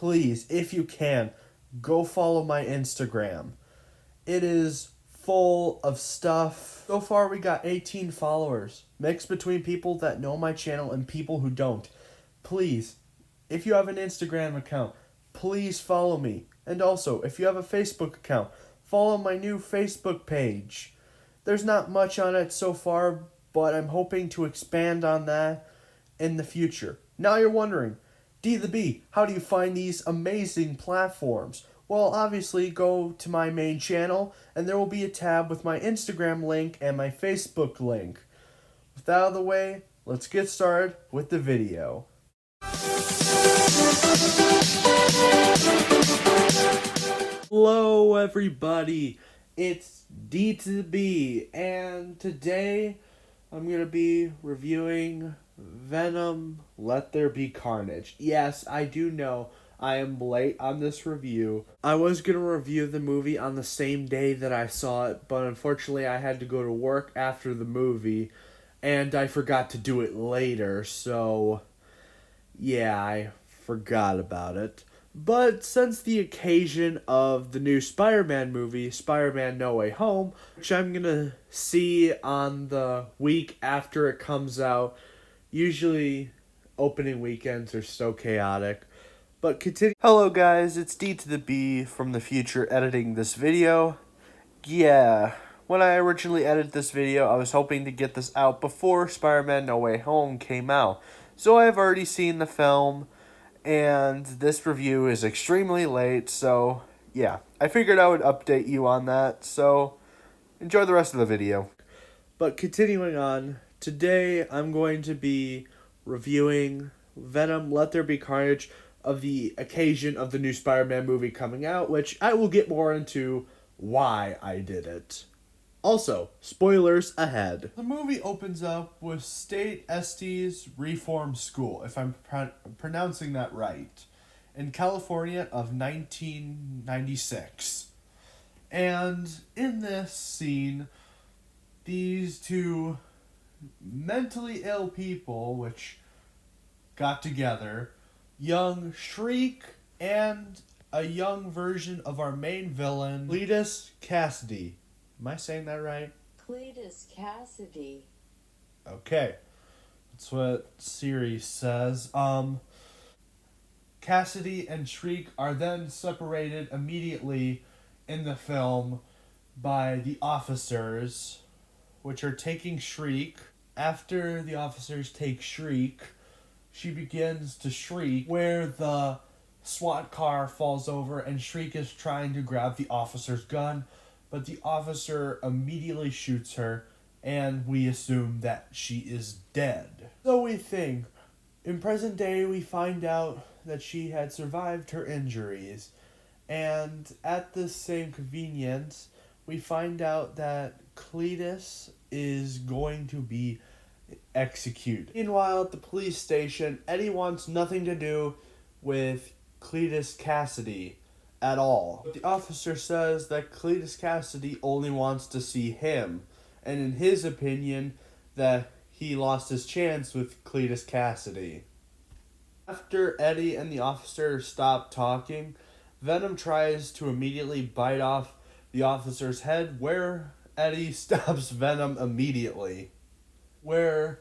please, if you can, go follow my Instagram. It is full of stuff. So far, we got 18 followers, mixed between people that know my channel and people who don't. Please, if you have an Instagram account, please follow me. And also, if you have a Facebook account, follow my new Facebook page. There's not much on it so far, but I'm hoping to expand on that in the future. Now you're wondering, D the B, how do you find these amazing platforms? Well, obviously, go to my main channel, and there will be a tab with my Instagram link and my Facebook link. With that out of the way, let's get started with the video. Hello, everybody. It's D to the B, and today I'm going to be reviewing Venom, Let There Be Carnage. Yes, I do know I am late on this review. I was going to review the movie on the same day that I saw it, but unfortunately I had to go to work after the movie, and I forgot to do it later, so yeah, I forgot about it. But since the occasion of the new Spider-Man movie, Spider-Man No Way Home, which I'm going to see on the week after it comes out, usually opening weekends are so chaotic. But continue. Hello guys, it's D to the B from the future editing this video. Yeah, when I originally edited this video, I was hoping to get this out before Spider-Man No Way Home came out. So I've already seen the film, and this review is extremely late, so yeah. I figured I would update you on that, so enjoy the rest of the video. But continuing on, today I'm going to be reviewing Venom, Let There Be Carnage, of the occasion of the new Spider-Man movie coming out, which I will get more into why I did it. Also, spoilers ahead. The movie opens up with State Estes Reform School, if I'm pronouncing that right, in California of 1996. And in this scene, these two mentally ill people, which got together, young Shriek and a young version of our main villain, Cletus Cassidy. Am I saying that right? Cletus Cassidy. Okay. That's what Siri says. Cassidy and Shriek are then separated immediately in the film by the officers, which are taking Shriek. After the officers take Shriek, she begins to shriek, where the SWAT car falls over and Shriek is trying to grab the officer's gun, but the officer immediately shoots her, and we assume that she is dead. So we think. In present day, we find out that she had survived her injuries, and at this same convenience, we find out that Cletus is going to be executed. Meanwhile, at the police station, Eddie wants nothing to do with Cletus Cassidy at all. But the officer says that Cletus Cassidy only wants to see him, and in his opinion, that he lost his chance with Cletus Cassidy. After Eddie and the officer stop talking, Venom tries to immediately bite off the officer's head, where Eddie stops Venom immediately, where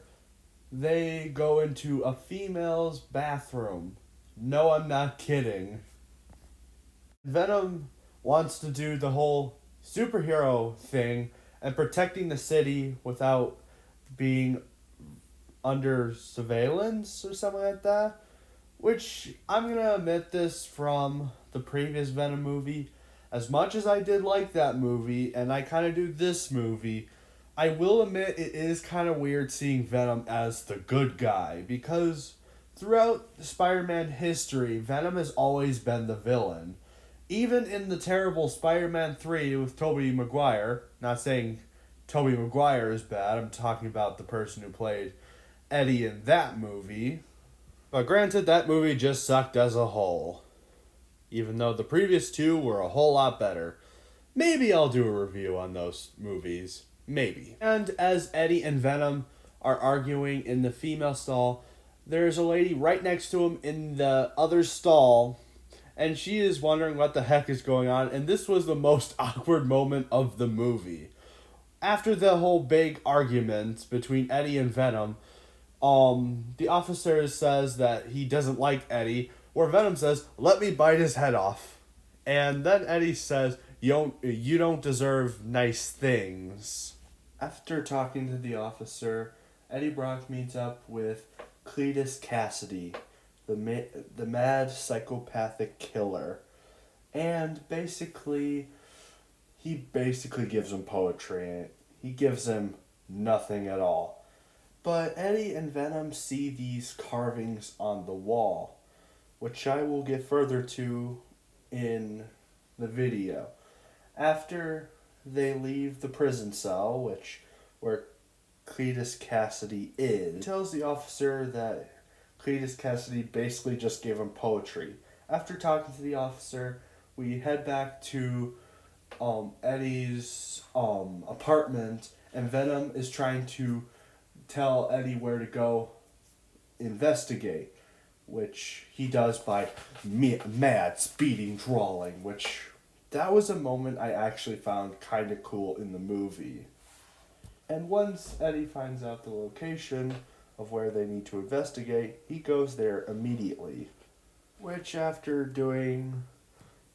they go into a female's bathroom. No, I'm not kidding. Venom wants to do the whole superhero thing and protecting the city without being under surveillance or something like that, which I'm going to admit this from the previous Venom movie. As much as I did like that movie, and I kind of do this movie, I will admit it is kind of weird seeing Venom as the good guy, because throughout Spider-Man history, Venom has always been the villain. Even in the terrible Spider-Man 3 with Tobey Maguire, not saying Tobey Maguire is bad, I'm talking about the person who played Eddie in that movie. But granted, that movie just sucked as a whole, even though the previous two were a whole lot better. Maybe I'll do a review on those movies. Maybe. And as Eddie and Venom are arguing in the female stall, there's a lady right next to him in the other stall and she is wondering what the heck is going on, and this was the most awkward moment of the movie. After the whole big argument between Eddie and Venom, the officer says that he doesn't like Eddie, where Venom says, "Let me bite his head off." And then Eddie says, you don't deserve nice things." After talking to the officer, Eddie Brock meets up with Cletus Cassidy, the mad psychopathic killer. And he basically gives him poetry. He gives him nothing at all. But Eddie and Venom see these carvings on the wall, which I will get further to in the video. After they leave the prison cell, where Cletus Cassidy is, he tells the officer that Cletus Cassidy basically just gave him poetry. After talking to the officer, we head back to Eddie's apartment, and Venom is trying to tell Eddie where to go investigate, which he does by mad speeding drawing, which that was a moment I actually found kind of cool in the movie. And once Eddie finds out the location of where they need to investigate, he goes there immediately, which after doing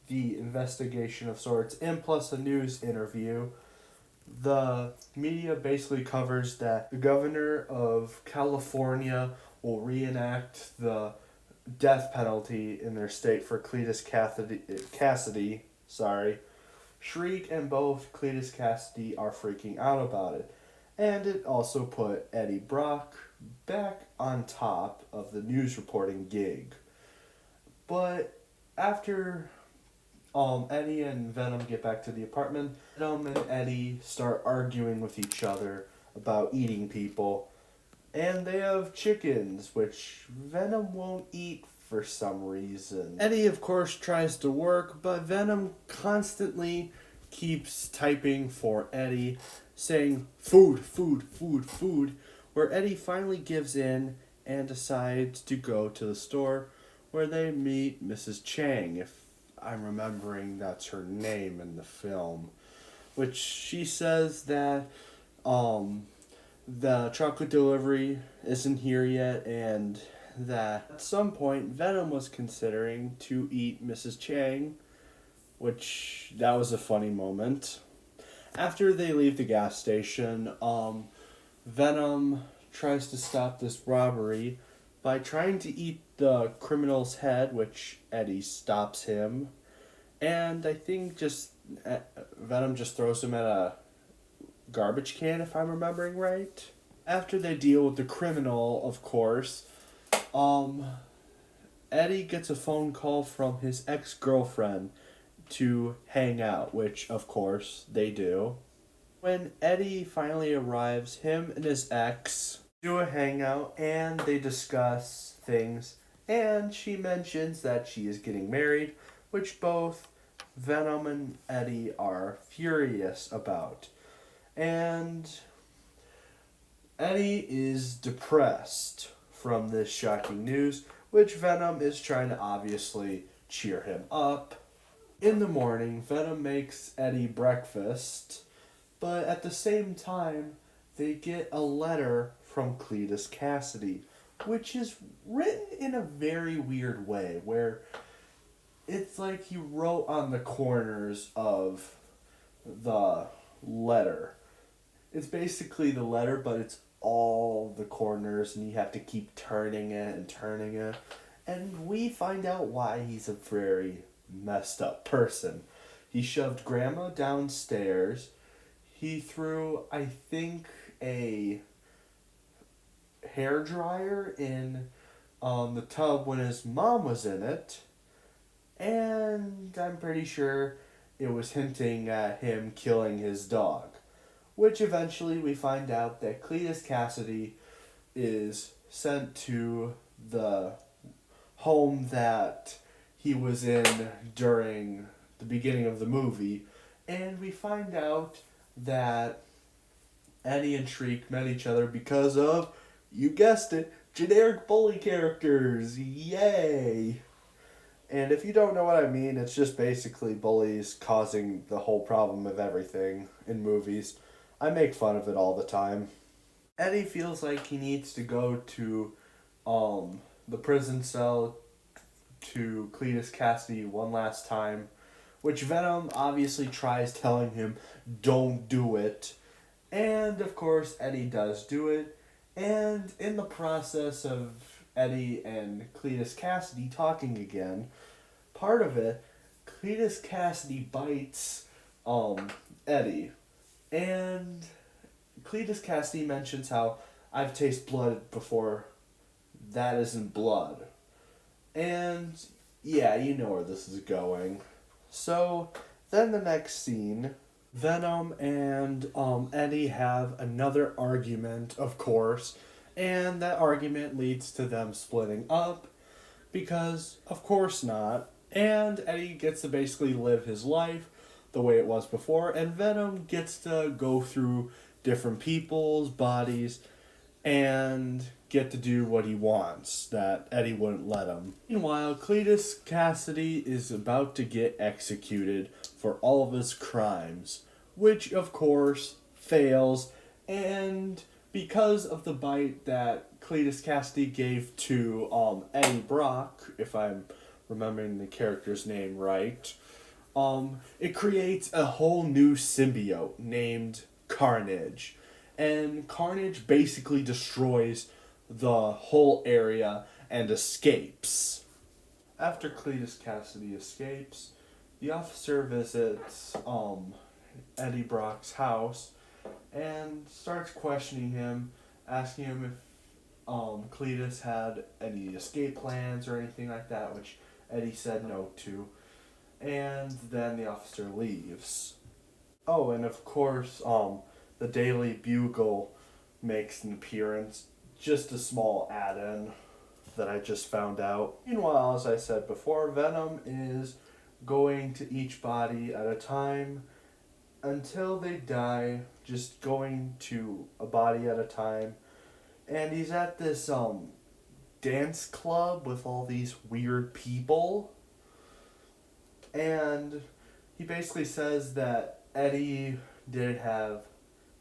the investigation of sorts and plus a news interview, the media basically covers that the governor of California will reenact the death penalty in their state for Cletus Cassidy. Shriek and both Cletus Cassidy are freaking out about it. And it also put Eddie Brock back on top of the news reporting gig. But after Eddie and Venom get back to the apartment, Venom and Eddie start arguing with each other about eating people. And they have chickens, which Venom won't eat for some reason. Eddie, of course, tries to work, but Venom constantly keeps typing for Eddie, saying, "Food, food, food, food," where Eddie finally gives in and decides to go to the store where they meet Mrs. Chang, if I'm remembering that's her name in the film, which she says that the chocolate delivery isn't here yet, and that at some point Venom was considering to eat Mrs. Chang, which that was a funny moment. After they leave the gas station, Venom tries to stop this robbery by trying to eat the criminal's head, which Eddie stops him. And I think Venom just throws him at a garbage can, if I'm remembering right. After they deal with the criminal, of course, Eddie gets a phone call from his ex-girlfriend to hang out, which, of course, they do. When Eddie finally arrives, him and his ex do a hangout, and they discuss things, and she mentions that she is getting married, which both Venom and Eddie are furious about. And Eddie is depressed from this shocking news, which Venom is trying to obviously cheer him up. In the morning, Venom makes Eddie breakfast, but at the same time, they get a letter from Cletus Cassidy, which is written in a very weird way, where it's like he wrote on the corners of the letter. It's basically the letter, but it's all the corners, and you have to keep turning it and turning it. And we find out why he's a very messed up person. He shoved Grandma downstairs. He threw, I think, a hairdryer in the tub when his mom was in it. And I'm pretty sure it was hinting at him killing his dog. Which eventually we find out that Cletus Cassidy is sent to the home that he was in during the beginning of the movie. And we find out that Eddie and Shriek met each other because of, you guessed it, generic bully characters. Yay! And if you don't know what I mean, it's just basically bullies causing the whole problem of everything in movies. I make fun of it all the time. Eddie feels like he needs to go to the prison cell to Cletus Cassidy one last time, which Venom obviously tries telling him, don't do it. And of course, Eddie does do it. And in the process of Eddie and Cletus Cassidy talking again, part of it, Cletus Cassidy bites Eddie. And Cletus Cassidy mentions how I've tasted blood before. That isn't blood. And yeah, you know where this is going. So then the next scene, Venom and Eddie have another argument, of course, and that argument leads to them splitting up because, of course not. And Eddie gets to basically live his life the way it was before, and Venom gets to go through different people's bodies and get to do what he wants that Eddie wouldn't let him. Meanwhile, Cletus Cassidy is about to get executed for all of his crimes, which of course fails, and because of the bite that Cletus Cassidy gave to Eddie Brock, if I'm remembering the character's name right, it creates a whole new symbiote named Carnage. And Carnage basically destroys the whole area and escapes. After Cletus Cassidy escapes, the officer visits Eddie Brock's house and starts questioning him, asking him if Cletus had any escape plans or anything like that, which Eddie said no to. And then the officer leaves. Oh, and of course, the Daily Bugle makes an appearance. Just a small add-in that I just found out. Meanwhile, as I said before, Venom is going to each body at a time until they die, just going to a body at a time. And he's at this dance club with all these weird people. And he basically says that Eddie didn't have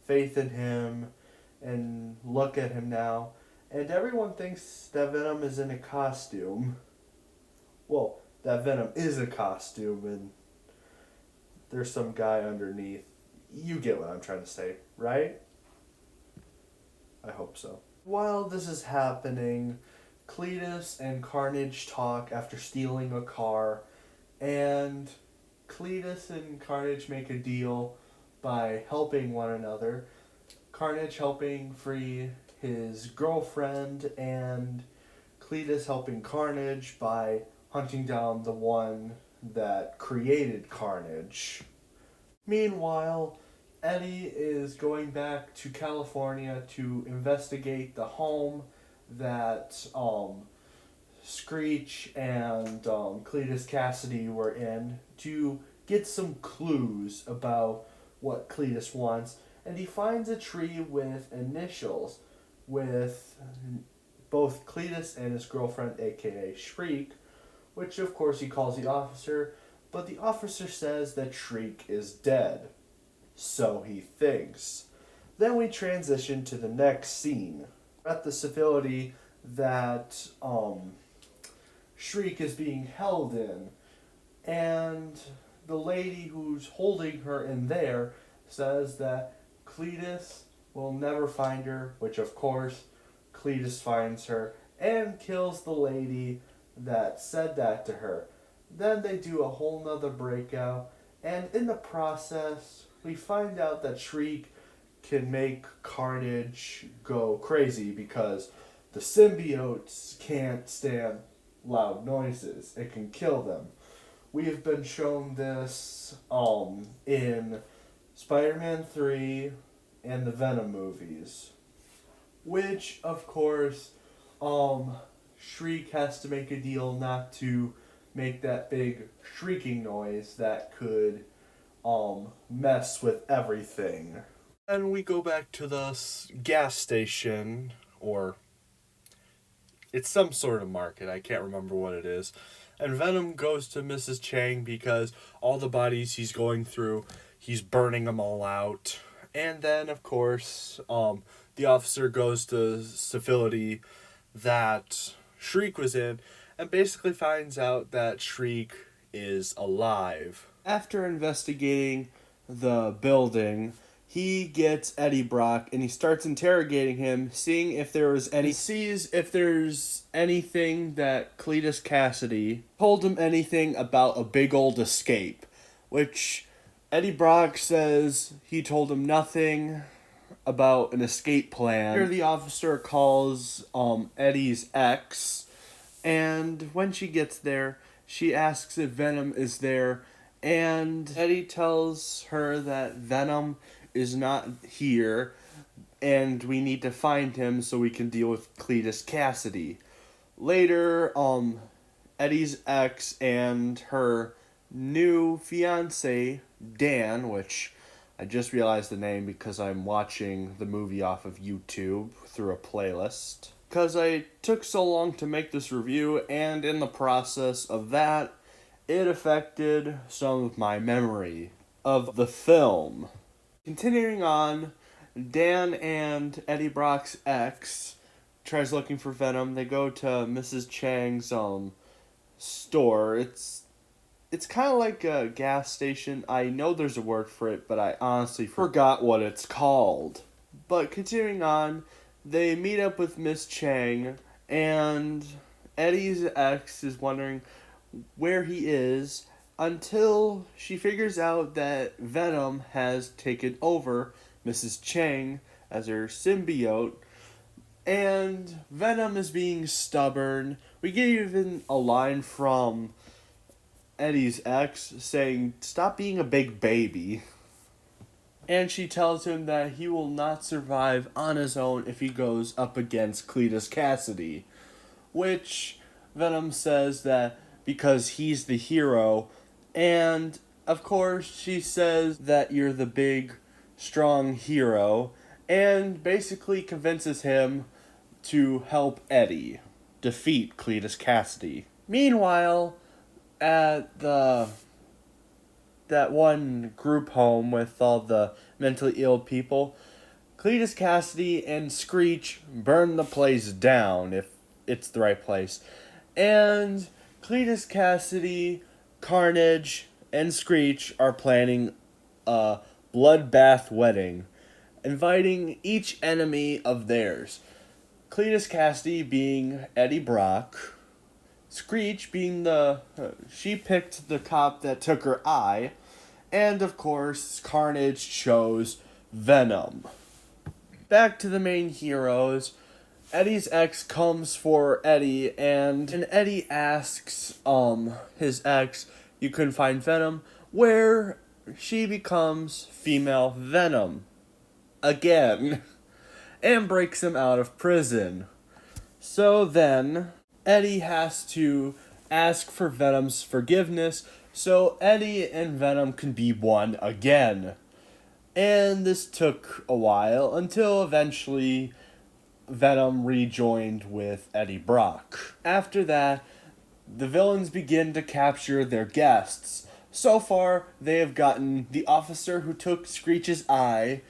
faith in him, and look at him now. And everyone thinks that Venom is in a costume. Well, that Venom is a costume, and there's some guy underneath. You get what I'm trying to say, right? I hope so. While this is happening, Cletus and Carnage talk after stealing a car, and Cletus and Carnage make a deal by helping one another. Carnage helping free his girlfriend, and Cletus helping Carnage by hunting down the one that created Carnage. Meanwhile, Eddie is going back to California to investigate the home that Screech and Cletus Cassidy were in to get some clues about what Cletus wants, and he finds a tree with initials with both Cletus and his girlfriend, aka Shriek, which of course he calls the officer, but the officer says that Shriek is dead. So he thinks. Then we transition to the next scene. At the facility that Shriek is being held in, and the lady who's holding her in there says that Cletus will never find her, which of course Cletus finds her and kills the lady that said that to her. Then they do a whole nother breakout, and in the process we find out that Shriek can make Carnage go crazy because the symbiotes can't stand loud noises. It can kill them. We have been shown this in Spider-Man 3 and the Venom movies, which of course Shriek has to make a deal not to make that big shrieking noise that could mess with everything. And we go back to the gas station, or it's some sort of market, I can't remember what it is. And Venom goes to Mrs. Chang because all the bodies he's going through, he's burning them all out. And then, of course, the officer goes to the facility that Shriek was in and basically finds out that Shriek is alive. After investigating the building, he gets Eddie Brock and he starts interrogating him, seeing if there was any. He sees if there's anything that Cletus Cassidy told him anything about a big old escape, which Eddie Brock says he told him nothing about an escape plan. Here the officer calls Eddie's ex, and when she gets there, she asks if Venom is there, and Eddie tells her that Venom is not here, and we need to find him so we can deal with Cletus Cassidy. Later, Eddie's ex and her new fiance, Dan, which I just realized the name because I'm watching the movie off of YouTube through a playlist. Because I took so long to make this review, and in the process of that, it affected some of my memory of the film. Continuing on, Dan and Eddie Brock's ex tries looking for Venom. They go to Mrs. Chang's store. It's kind of like a gas station. I know there's a word for it, but I honestly forgot what it's called. But continuing on, they meet up with Miss Chang, and Eddie's ex is wondering where he is until she figures out that Venom has taken over Mrs. Chang as her symbiote, and Venom is being stubborn. We get even a line from Eddie's ex saying, "Stop being a big baby." And she tells him that he will not survive on his own if he goes up against Cletus Cassidy, which Venom says that because he's the hero. And, of course, she says that you're the big, strong hero, and basically convinces him to help Eddie defeat Cletus Cassidy. Meanwhile, at that one group home with all the mentally ill people, Cletus Cassidy and Screech burn the place down, if it's the right place. And Cletus Cassidy, Carnage, and Screech are planning a bloodbath wedding, inviting each enemy of theirs. Cletus Cassidy being Eddie Brock, Screech being she picked the cop that took her eye, and of course Carnage chose Venom. Back to the main heroes. Eddie's ex comes for Eddie, and Eddie asks his ex, "You couldn't find Venom," where she becomes female Venom again and breaks him out of prison. So then Eddie has to ask for Venom's forgiveness so Eddie and Venom can be one again. And this took a while until eventually Venom rejoined with Eddie Brock. After that, the villains begin to capture their guests. So far, they have gotten the officer who took Screech's eye.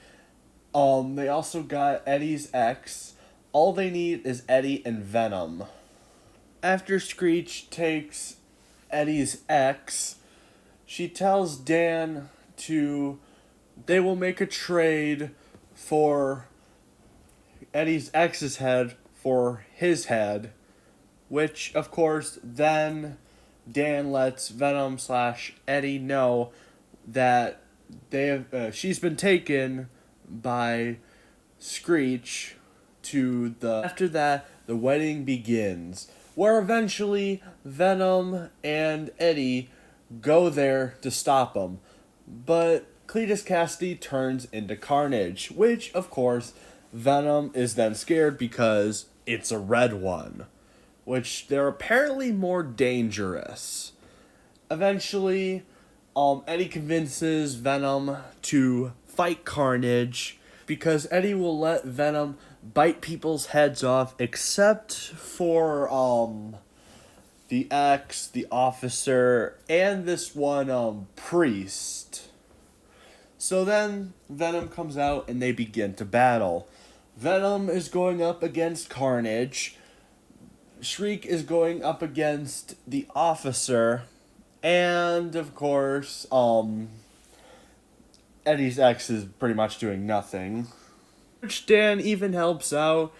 They also got Eddie's ex. All they need is Eddie and Venom. After Screech takes Eddie's ex, she tells Dan they will make a trade for Eddie's ex's head for his head, which, of course, then Dan lets Venom / Eddie know that she's been taken by Screech After that, the wedding begins, where eventually Venom and Eddie go there to stop them, but Cletus Cassidy turns into Carnage, which, of course, Venom is then scared because it's a red one, which they're apparently more dangerous. Eventually, Eddie convinces Venom to fight Carnage because Eddie will let Venom bite people's heads off except for the X, the officer, and this one priest. So then Venom comes out and they begin to battle. Venom is going up against Carnage. Shriek is going up against the officer. And of course, Eddie's ex is pretty much doing nothing. Which Dan even helps out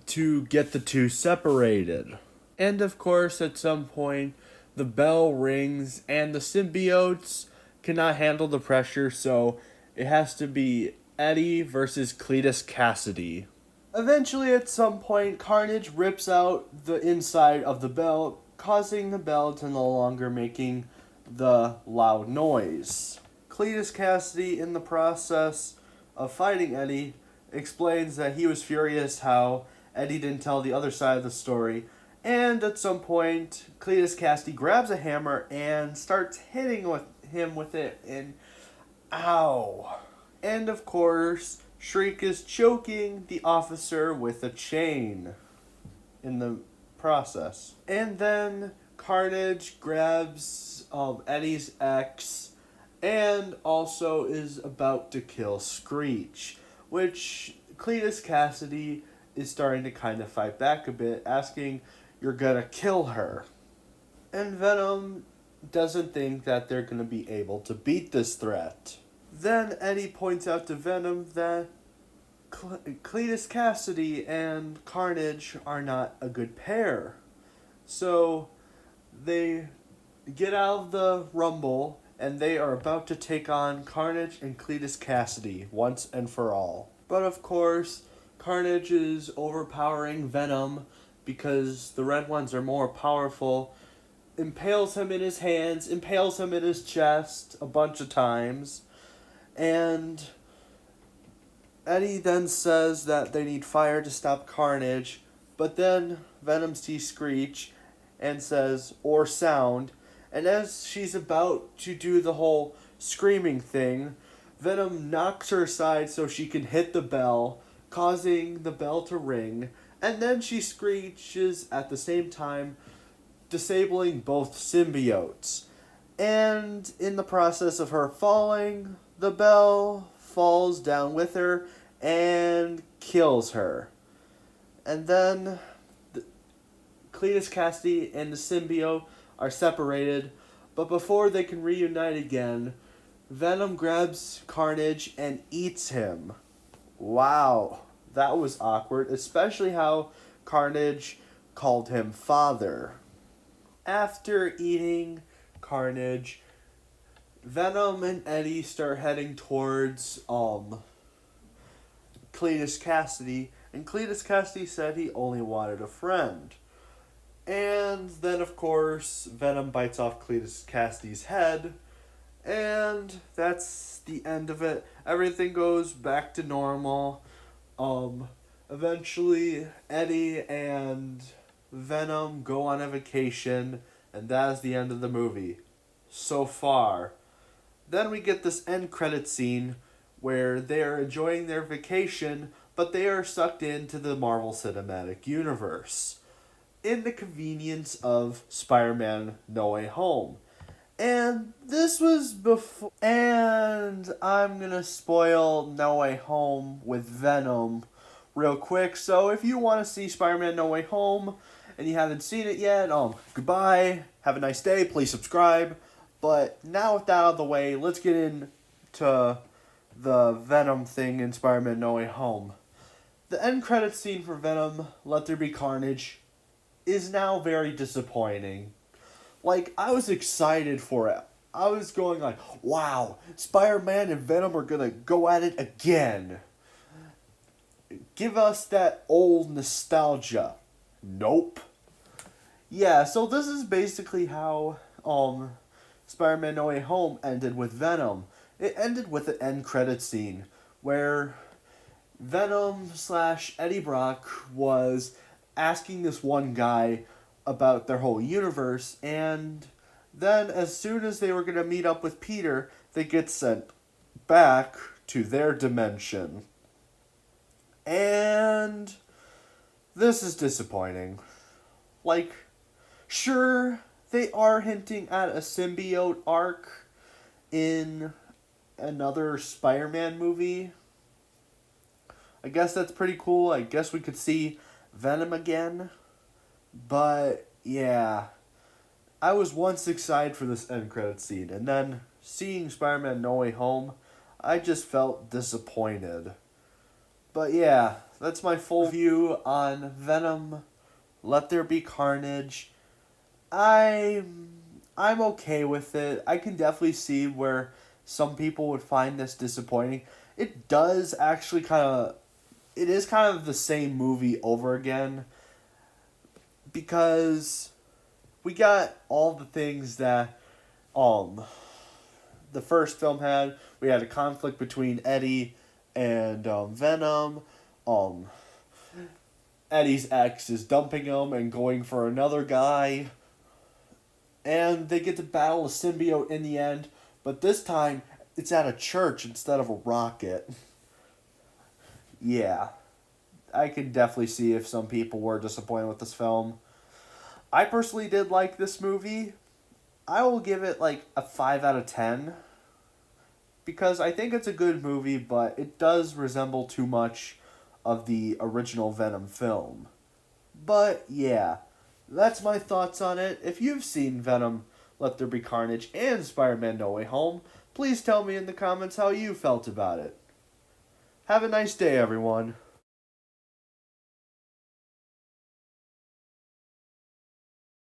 to get the two separated. And of course, at some point, the bell rings and the symbiotes cannot handle the pressure, so it has to be Eddie versus Cletus Cassidy. Eventually, at some point, Carnage rips out the inside of the bell, causing the bell to no longer making the loud noise. Cletus Cassidy, in the process of fighting Eddie, explains that he was furious how Eddie didn't tell the other side of the story, and at some point, Cletus Cassidy grabs a hammer and starts hitting him with it, and ow. And of course, Shriek is choking the officer with a chain in the process. And then Carnage grabs Eddie's ex and also is about to kill Screech, which Cletus Cassidy is starting to kind of fight back a bit, asking, "You're gonna kill her." And Venom doesn't think that they're gonna be able to beat this threat. Then Eddie points out to Venom that Cletus Cassidy and Carnage are not a good pair. So they get out of the rumble and they are about to take on Carnage and Cletus Cassidy once and for all. But of course, Carnage is overpowering Venom because the red ones are more powerful, impales him in his hands, impales him in his chest a bunch of times, and Eddie then says that they need fire to stop Carnage, but then Venom sees Screech and says, "or sound," and as she's about to do the whole screaming thing, Venom knocks her aside so she can hit the bell, causing the bell to ring, and then she screeches at the same time, disabling both symbiotes. And in the process of her falling, the bell falls down with her and kills her. And then Cletus Cassidy and the symbiote are separated, but before they can reunite again, Venom grabs Carnage and eats him. Wow, that was awkward, especially how Carnage called him father. After eating Carnage, Venom and Eddie start heading towards Cletus Cassidy, and Cletus Cassidy said he only wanted a friend. And then, of course, Venom bites off Cletus Cassidy's head, and that's the end of it. Everything goes back to normal. Eventually, Eddie and Venom go on a vacation, and that is the end of the movie. So far. Then we get this end credit scene where they are enjoying their vacation, but they are sucked into the Marvel Cinematic Universe in the convenience of Spider-Man No Way Home. And this was before... And I'm gonna spoil No Way Home with Venom real quick. So if you want to see Spider-Man No Way Home and you haven't seen it yet, goodbye. Have a nice day. Please subscribe. But now with that out of the way, let's get into the Venom thing in Spider-Man No Way Home. The end credits scene for Venom, Let There Be Carnage, is now very disappointing. Like, I was excited for it. I was going like, wow, Spider-Man and Venom are gonna go at it again. Give us that old nostalgia. Nope. Yeah, so this is basically how Spider-Man No Way Home ended with Venom. It ended with an end credit scene where Venom / Eddie Brock was asking this one guy about their whole universe, and then as soon as they were going to meet up with Peter, they get sent back to their dimension. And this is disappointing. Like, Sure, they are hinting at a symbiote arc in another Spider-Man movie. I guess that's pretty cool. I guess we could see Venom again. But yeah, I was once excited for this end credit scene, and then seeing Spider-Man No Way Home, I just felt disappointed. But yeah, that's my full view on Venom. Let There Be Carnage. I'm okay with it. I can definitely see where some people would find this disappointing. It does actually it is kind of the same movie over again because we got all the things that the first film had. We had a conflict between Eddie and Venom. Um, Eddie's ex is dumping him and going for another guy. And they get to battle a symbiote in the end, but this time it's at a church instead of a rocket. Yeah, I can definitely see if some people were disappointed with this film. I personally did like this movie. I will give it like a 5 out of 10 because I think it's a good movie, but it does resemble too much of the original Venom film. But yeah, that's my thoughts on it. If you've seen Venom, Let There Be Carnage, and Spider-Man No Way Home, please tell me in the comments how you felt about it. Have a nice day, everyone.